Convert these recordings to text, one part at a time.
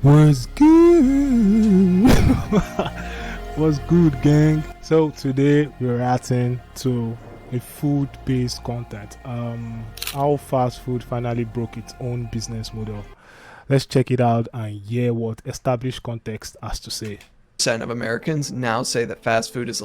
What's good? What's good, gang? So today we're reacting to a food-based content. How fast food finally broke its own business model. Let's check it out and hear what established context has to say. Percent of Americans now say that fast food is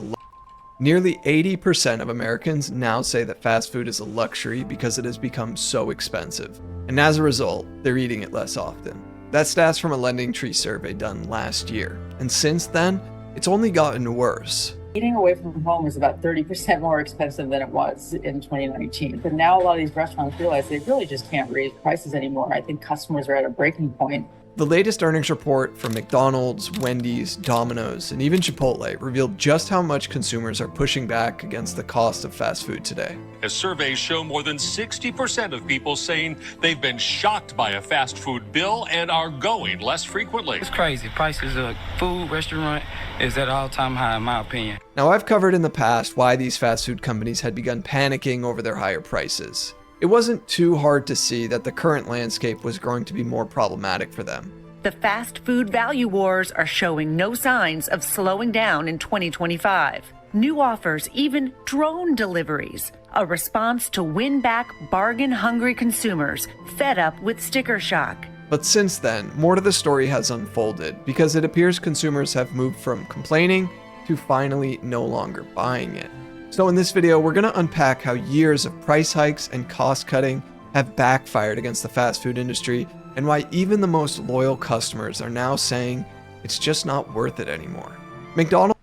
Nearly 80% of Americans now say that fast food is a luxury because it has become so expensive. And as a result, they're eating it less often. That's stats from a LendingTree survey done last year. And since then, it's only gotten worse. Eating away from home is about 30% more expensive than it was in 2019. But now a lot of these restaurants realize they really just can't raise prices anymore. I think customers are at a breaking point. The latest earnings report from McDonald's, Wendy's, Domino's, and even Chipotle revealed just how much consumers are pushing back against the cost of fast food today. As surveys show, more than 60% of people saying they've been shocked by a fast food bill and are going less frequently. It's crazy. Prices of food, restaurant is at an all-time high, in my opinion. Now, I've covered in the past why these fast food companies had begun panicking over their higher prices. It wasn't too hard to see that the current landscape was growing to be more problematic for them. The fast food value wars are showing no signs of slowing down in 2025. New offers, even drone deliveries, a response to win back bargain-hungry consumers fed up with sticker shock. But since then, more to the story has unfolded because it appears consumers have moved from complaining to finally no longer buying it. So in this video, we're going to unpack how years of price hikes and cost cutting have backfired against the fast food industry and why even the most loyal customers are now saying it's just not worth it anymore. McDonald's.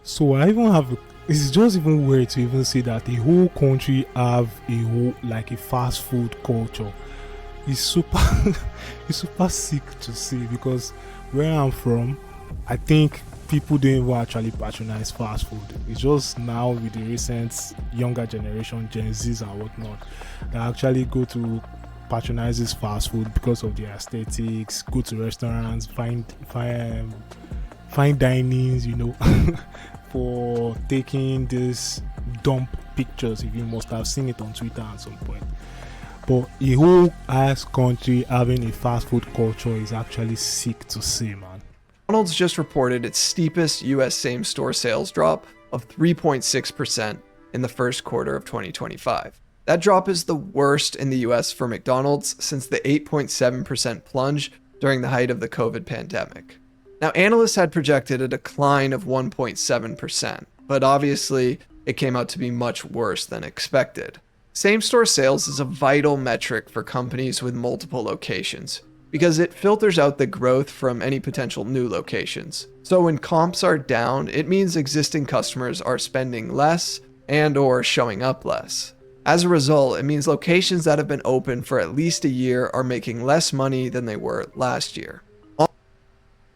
So I even have, it's just even weird to even see that the whole country have a fast food culture. It's super, it's super sick to see because where I'm from, I think people don't even actually patronize fast food. It's just now with the recent younger generation, Gen Zs and whatnot, that actually go to patronize this fast food because of their aesthetics, go to restaurants, find dinings, for taking these dump pictures. If you must have seen it on Twitter at some point. But a whole ass country having a fast food culture is actually sick to see, man. McDonald's just reported its steepest US same-store sales drop of 3.6% in the first quarter of 2025. That drop is the worst in the US for McDonald's since the 8.7% plunge during the height of the COVID pandemic. Now, analysts had projected a decline of 1.7%, but obviously it came out to be much worse than expected. Same-store sales is a vital metric for companies with multiple locations, because it filters out the growth from any potential new locations. So when comps are down, it means existing customers are spending less and/or showing up less. As a result, it means locations that have been open for at least a year are making less money than they were last year.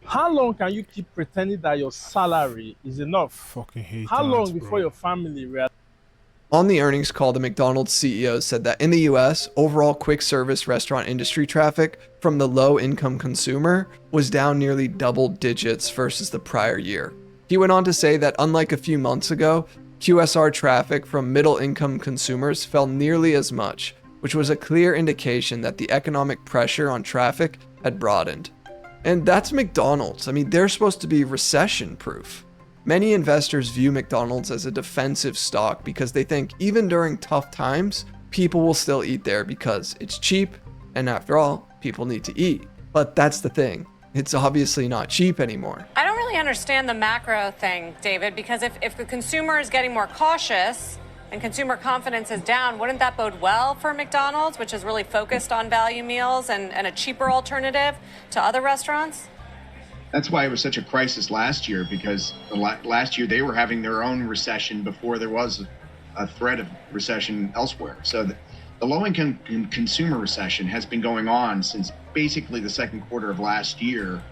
How long can you keep pretending that your salary is enough? Fucking hate How that, long bro. before your family realizes? On the earnings call, the McDonald's CEO said that in the US, overall quick service restaurant industry traffic from the low-income consumer was down nearly double digits versus the prior year. He went on to say that unlike a few months ago, QSR traffic from middle-income consumers fell nearly as much, which was a clear indication that the economic pressure on traffic had broadened. And that's McDonald's. I mean, they're supposed to be recession-proof. Many investors view McDonald's as a defensive stock because they think even during tough times, people will still eat there because it's cheap, and after all, people need to eat. But that's the thing. It's obviously not cheap anymore. I don't really understand the macro thing, David, because if the consumer is getting more cautious and consumer confidence is down, wouldn't that bode well for McDonald's, which is really focused on value meals and a cheaper alternative to other restaurants? That's why it was such a crisis last year, because last year they were having their own recession before there was a threat of recession elsewhere. So the low-income consumer recession has been going on since basically the second quarter of last year,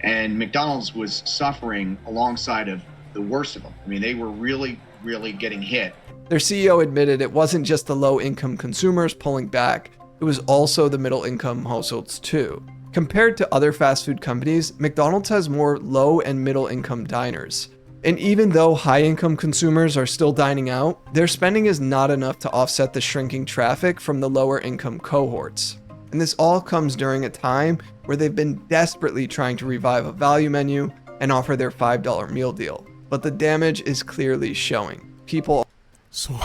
and McDonald's was suffering alongside of the worst of them. I mean, they were really, really getting hit. Their CEO admitted it wasn't just the low-income consumers pulling back, it was also the middle-income households too. Compared to other fast food companies, McDonald's has more low and middle income diners. And even though high income consumers are still dining out, their spending is not enough to offset the shrinking traffic from the lower income cohorts. And this all comes during a time where they've been desperately trying to revive a value menu and offer their $5 meal deal. But the damage is clearly showing. People. So,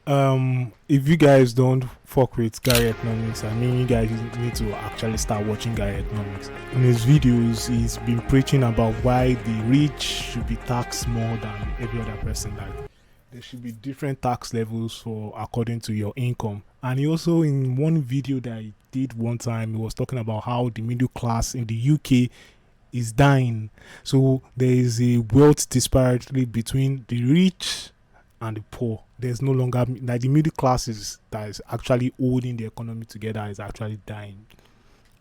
if you guys don't fuck with Gary Economics, I mean, you guys need to actually start watching Gary Economics. In his videos, he's been preaching about why the rich should be taxed more than every other person. Like, there should be different tax levels for according to your income. And he also, in one video that he did one time, he was talking about how the middle class in the UK is dying. So there is a wealth disparity between the rich and the poor. There's no longer, like, the middle classes that is actually holding the economy together is actually dying.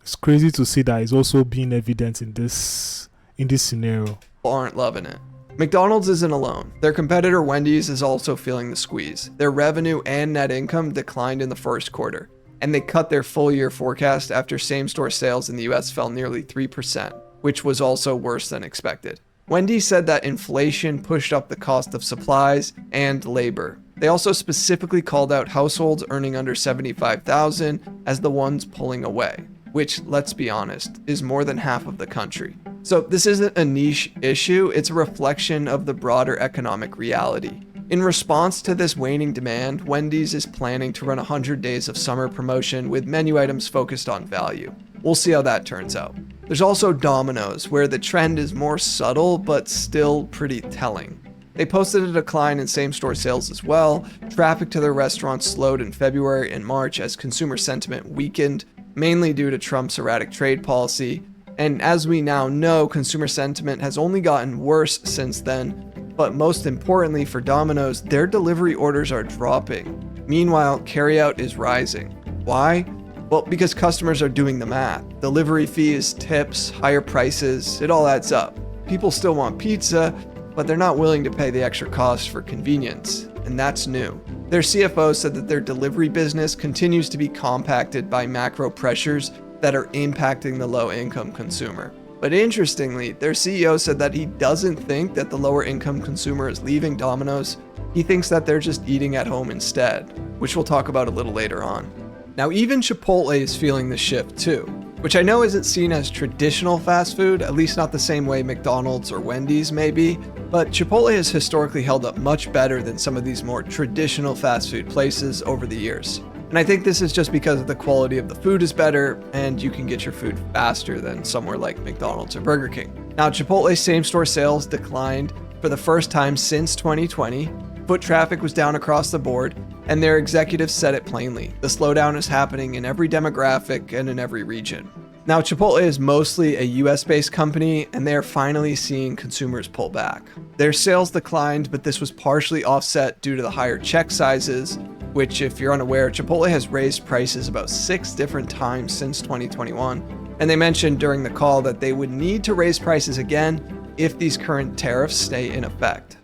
It's crazy to see that it's also being evident in this scenario. Aren't loving it. McDonald's isn't alone. Their competitor Wendy's is also feeling the squeeze. Their revenue and net income declined in the first quarter, and they cut their full year forecast after same-store sales in the US fell nearly 3%, which was also worse than expected. Wendy's said that inflation pushed up the cost of supplies and labor. They also specifically called out households earning under $75,000 as the ones pulling away, which, let's be honest, is more than half of the country. So this isn't a niche issue, it's a reflection of the broader economic reality. In response to this waning demand, Wendy's is planning to run 100 days of summer promotion with menu items focused on value. We'll see how that turns out. There's also Domino's, where the trend is more subtle but still pretty telling. They posted a decline in same-store sales as well. Traffic to their restaurants slowed in February and March as consumer sentiment weakened, mainly due to Trump's erratic trade policy. And as we now know, consumer sentiment has only gotten worse since then. But most importantly for Domino's, their delivery orders are dropping. Meanwhile, carryout is rising. Why? Well, because customers are doing the math. Delivery fees, tips, higher prices, it all adds up. People still want pizza, but they're not willing to pay the extra cost for convenience, and that's new. Their CFO said that their delivery business continues to be compacted by macro pressures that are impacting the low-income consumer. But interestingly, their CEO said that he doesn't think that the lower-income consumer is leaving Domino's. He thinks that they're just eating at home instead, which we'll talk about a little later on. Now, even Chipotle is feeling the shift too, which I know isn't seen as traditional fast food, at least not the same way McDonald's or Wendy's may be, but Chipotle has historically held up much better than some of these more traditional fast food places over the years. And I think this is just because the quality of the food is better and you can get your food faster than somewhere like McDonald's or Burger King. Now, Chipotle's same-store sales declined for the first time since 2020. Foot traffic was down across the board, and their executives said it plainly. The slowdown is happening in every demographic and in every region. Now, Chipotle is mostly a US-based company, and they are finally seeing consumers pull back. Their sales declined, but this was partially offset due to the higher check sizes, which, if you're unaware, Chipotle has raised prices about 6 different times since 2021. And they mentioned during the call that they would need to raise prices again if these current tariffs stay in effect.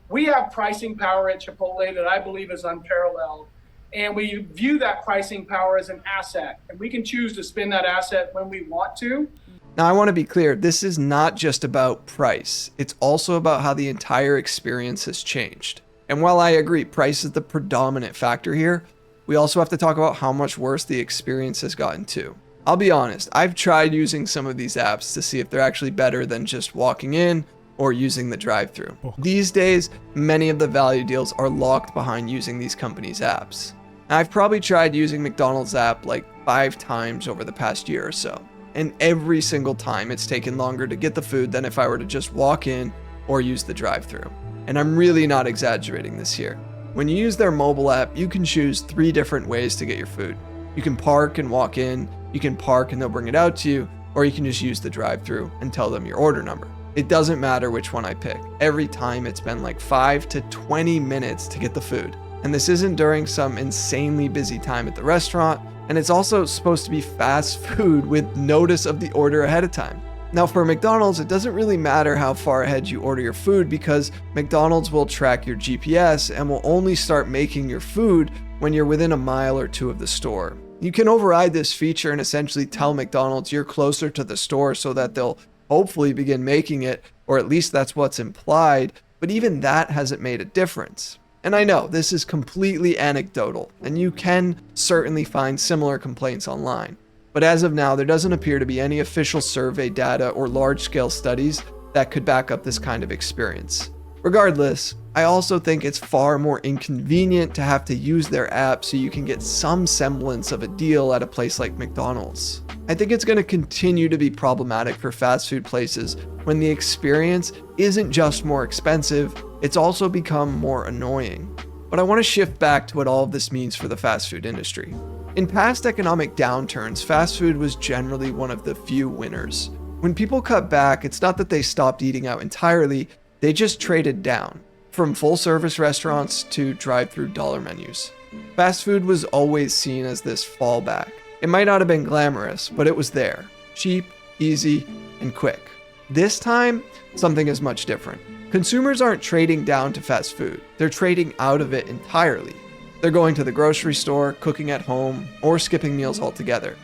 We have pricing power at Chipotle that I believe is unparalleled. And we view that pricing power as an asset. And we can choose to spend that asset when we want to. Now, I want to be clear, this is not just about price. It's also about how the entire experience has changed. And while I agree price is the predominant factor here, we also have to talk about how much worse the experience has gotten too. I'll be honest, I've tried using some of these apps to see if they're actually better than just walking in or using the drive-thru. These days, many of the value deals are locked behind using these companies' apps. I've probably tried using McDonald's app like 5 times over the past year or so, and every single time it's taken longer to get the food than if I were to just walk in or use the drive-thru. And I'm really not exaggerating this here. When you use their mobile app, you can choose 3 different ways to get your food. You can park and walk in, you can park and they'll bring it out to you, or you can just use the drive-thru and tell them your order number. It doesn't matter which one I pick. Every time it's been like 5 to 20 minutes to get the food. And this isn't during some insanely busy time at the restaurant, and it's also supposed to be fast food with notice of the order ahead of time. Now, for McDonald's, it doesn't really matter how far ahead you order your food because McDonald's will track your GPS and will only start making your food when you're within a mile or 2 of the store. You can override this feature and essentially tell McDonald's you're closer to the store so that they'll hopefully begin making it, or at least that's what's implied, but even that hasn't made a difference. And I know this is completely anecdotal, and you can certainly find similar complaints online. But as of now, there doesn't appear to be any official survey data or large-scale studies that could back up this kind of experience. Regardless, I also think it's far more inconvenient to have to use their app so you can get some semblance of a deal at a place like McDonald's. I think it's going to continue to be problematic for fast food places when the experience isn't just more expensive, it's also become more annoying. But I want to shift back to what all of this means for the fast food industry. In past economic downturns, fast food was generally one of the few winners. When people cut back, it's not that they stopped eating out entirely, they just traded down, from full-service restaurants to drive-through dollar menus. Fast food was always seen as this fallback. It might not have been glamorous, but it was there. Cheap, easy, and quick. This time, something is much different. Consumers aren't trading down to fast food. They're trading out of it entirely. They're going to the grocery store, cooking at home, or skipping meals altogether.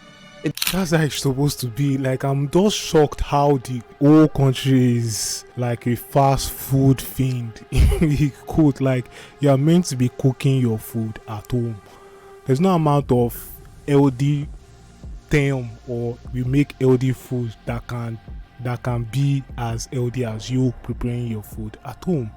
That's how it's supposed to be. Like, I'm just shocked how the whole country is like a fast food fiend. Quote, like, you're meant to be cooking your food at home. There's no amount of LD term or we make LD food that can be as LD as you preparing your food at home.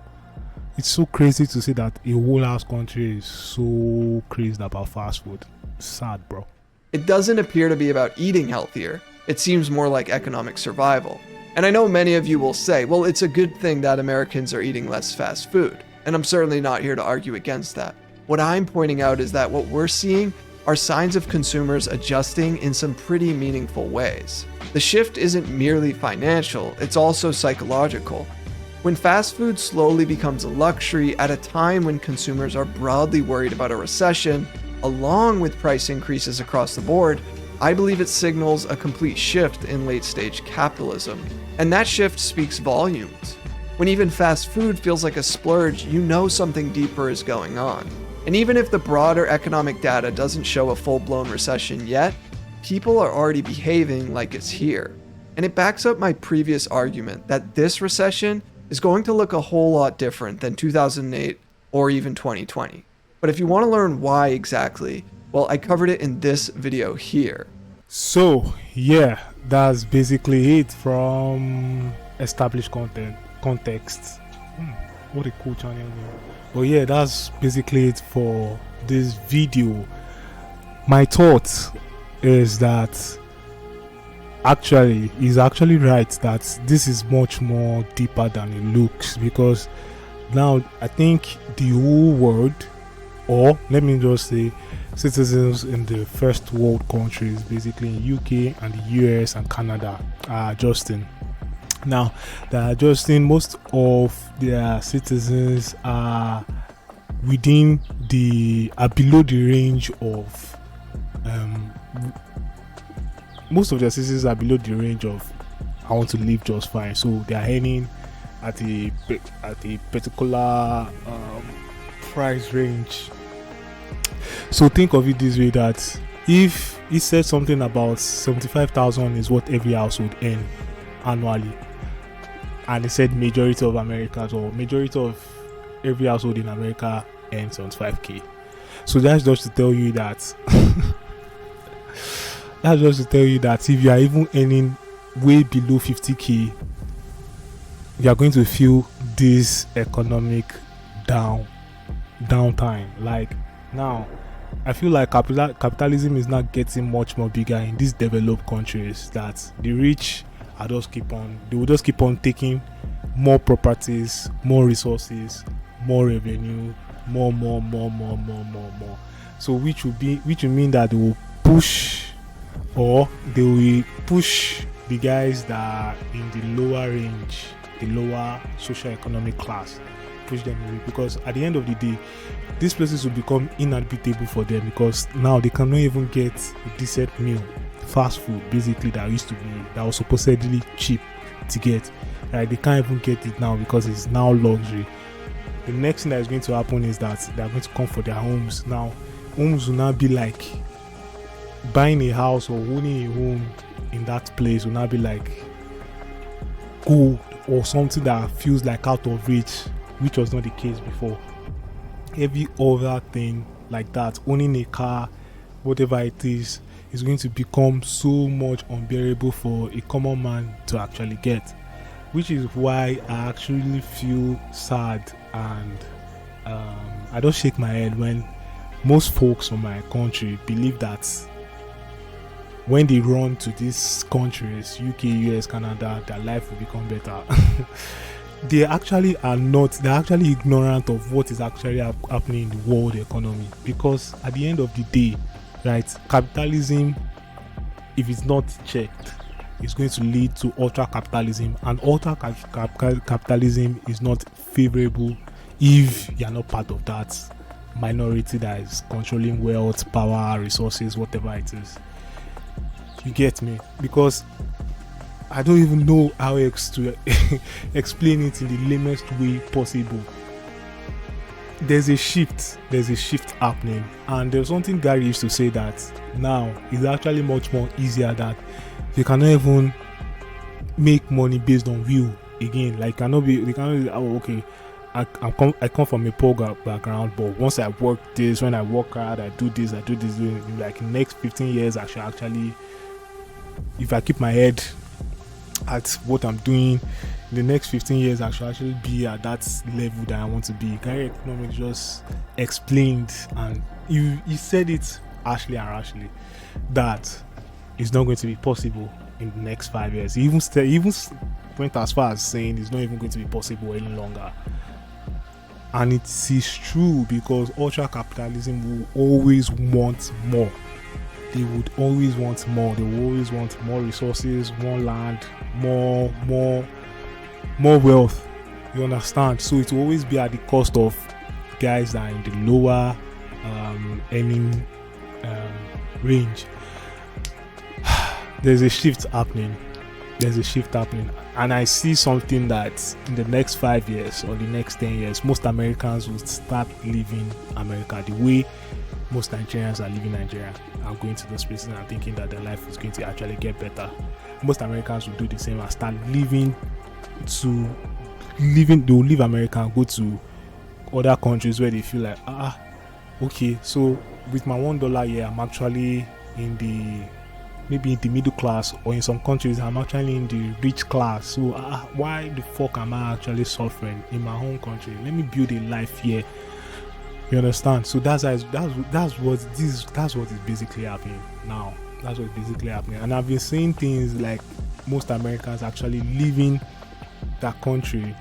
It's so crazy to see that a whole ass country is so crazy about fast food. Sad, bro. It doesn't appear to be about eating healthier. It seems more like economic survival. And I know many of you will say, well, it's a good thing that Americans are eating less fast food. And I'm certainly not here to argue against that. What I'm pointing out is that what we're seeing are signs of consumers adjusting in some pretty meaningful ways. The shift isn't merely financial, it's also psychological. When fast food slowly becomes a luxury at a time when consumers are broadly worried about a recession, along with price increases across the board, I believe it signals a complete shift in late-stage capitalism. And that shift speaks volumes. When even fast food feels like a splurge, you know something deeper is going on. And even if the broader economic data doesn't show a full-blown recession yet, people are already behaving like it's here. And it backs up my previous argument that this recession is going to look a whole lot different than 2008 or even 2020. But if you want to learn why exactly, well, I covered it in this video here. So, yeah, that's basically it from established context. What a cool channel name. But yeah, that's basically it for this video. My thought is that he's actually right that this is much more deeper than it looks, because now I think the whole world, or let me just say citizens in the first world countries, basically in UK and the US and Canada, are adjusting. Now they're adjusting. Most of their citizens are below the range of most of their citizens are below the range of I want to live just fine. So they are earning at a particular price range. So think of it this way, that if he said something about 75,000 is what every household earn annually, and he said majority of Americans or majority of every household in America earns 75k. So that's just to tell you that if you are even earning way below 50k, you are going to feel this economic downtime. Like, now I feel like capitalism is not getting much more bigger in these developed countries, that the rich will just keep on taking more properties, more resources, more revenue, more. So which will mean that they will push the guys that are in the lower range, the lower socio-economic class, push them away, because at the end of the day these places will become inhabitable for them, because now they cannot even get a decent meal. Fast food, basically, that was supposedly cheap to get, right? They can't even get it now because it's now luxury. The next thing that is going to happen is that they are going to come for their homes. Now homes will now be like, buying a house or owning a home in that place will now be like gold, or something that feels like out of reach, which was not the case before. every other thing like that, owning a car, whatever it is going to become so much unbearable for a common man to actually get, which is why I actually feel sad, and I don't shake my head when most folks from my country believe that when they run to these countries, UK, US, Canada, their life will become better. They actually are not. They're actually ignorant of what is actually happening in the world economy, because at the end of the day, right, capitalism, if it's not checked, is going to lead to ultra capitalism, and ultra capitalism is not favorable if you're not part of that minority that is controlling wealth, power, resources, whatever it is. You get me? Because I don't even know how else to explain it in the lamest way possible. There's a shift happening, and there's something Gary used to say that now is actually much more easier, that you cannot even make money based on view again. Like, they cannot be, oh, okay, I come from a poor background, but once I work this, when I work hard, I do this, like in the next 15 years I should actually, if I keep my head at what I'm doing, in the next 15 years I should actually be at that level that I want to be. Gary Economics just explained, and he said it harshly and rashly, that it's not going to be possible in the next 5 years. He even went as far as saying it's not even going to be possible any longer. And it is true, because ultra capitalism will always want more. They would always want more. They will always want more resources, more land, more wealth. You understand? So it will always be at the cost of guys that are in the lower earning range. There's a shift happening. And I see something that in the next 5 years or the next 10 years, most Americans will start leaving America the way most Nigerians are leaving Nigeria and going to those places and thinking that their life is going to actually get better. Most Americans will do the same and start they will leave America and go to other countries where they feel like, okay, so with my $1 here, I'm actually maybe in the middle class, or in some countries I'm actually in the rich class. So why the fuck am I actually suffering in my home country? Let me build a life here. You understand? So that's what is basically happening now. That's what's basically happening. And I've been saying things like most Americans actually leaving that country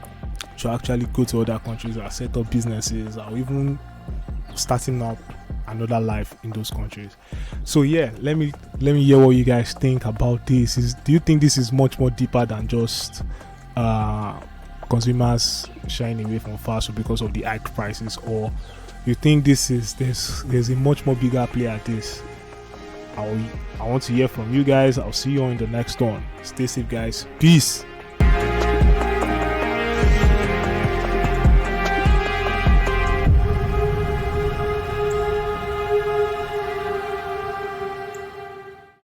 to actually go to other countries or set up businesses, or even starting up another life in those countries. So yeah, let me hear what you guys think about this. Do you think this is much more deeper than just consumers shying away from fast food because of the high prices, or you think there's a much more bigger play at this? I want to hear from you guys. I'll see you on the next one. Stay safe, guys. Peace.